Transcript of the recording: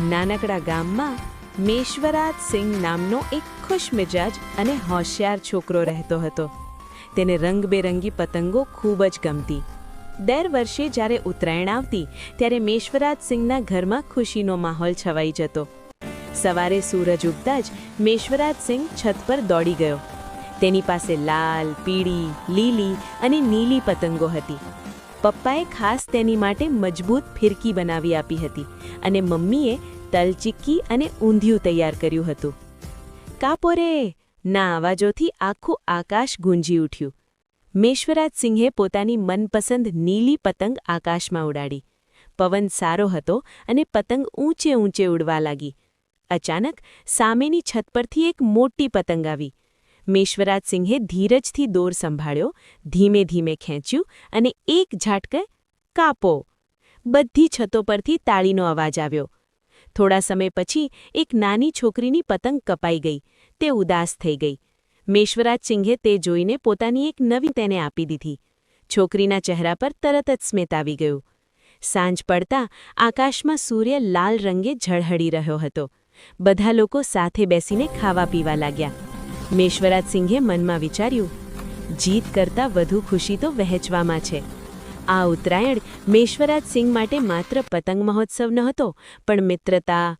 નાનકડા ગામમાં મેશ્વરાજ સિંહ નામનો એક ખુશમિજાજ અને હોશિયાર છોકરો રહેતો હતો. તેને રંગબેરંગી પતંગો ખૂબ જ ગમતી. દર વર્ષે જ્યારે ઉત્તરાયણ આવતી ત્યારે મેશ્વરાજ સિંહના ઘરમાં ખુશીનો માહોલ છવાઈ જતો. સવારે સૂરજ ઉગતા જ મેશ્વરાજ સિંહ છત પર દોડી ગયો. તેની પાસે લાલ, પીળી, લીલી અને નીલી પતંગો હતી. પપ્પાએ ખાસ તેની માટે મજબૂત ફિરકી બનાવી આપી હતી અને મમ્મીએ તલ ચીક્કી અને ઊંધિયું તૈયાર કર્યું હતું. કાપો રે! ના અવાજોથી આખું આકાશ ગુંજી ઉઠ્યું. મેશ્વરાજ સિંહે પોતાની મનપસંદ નીલી પતંગ આકાશમાં ઉડાડી. પવન સારો હતો અને પતંગ ઊંચે ઊંચે ઉડવા લાગી. અચાનક સામેની છત પરથી એક મોટી પતંગ આવી. મેશ્વરાજ સિંહે ધીરજથી દોર સંભાળ્યો, ધીમે ધીમે ખેંચ્યું અને એક ઝાટકે કાપો! બધી છતો પરથી તાળીનો અવાજ આવ્યો. થોડા સમય પછી એક નાની છોકરીની પતંગ કપાઈ ગઈ. તે ઉદાસ થઈ ગઈ. મેશ્વરાજ સિંહે તે જોઈને પોતાની એક નવી તેને આપી દીધી. છોકરીના ચહેરા પર તરત જ સ્મિત આવી ગયું. સાંજ પડતા આકાશમાં સૂર્ય લાલ રંગે ઝળહળી રહ્યો હતો. બધા લોકો સાથે બેસીને ખાવા પીવા લાગ્યા. મેશ્વરાજ સિંહે મનમાં વિચાર્યું, જીત કરતાં વધુ ખુશી તો વહેંચવામાં છે. આ ઉત્તરાયણ મેશ્વરાજ સિંહ માટે માત્ર પતંગ મહોત્સવ નહોતો, પણ મિત્રતા,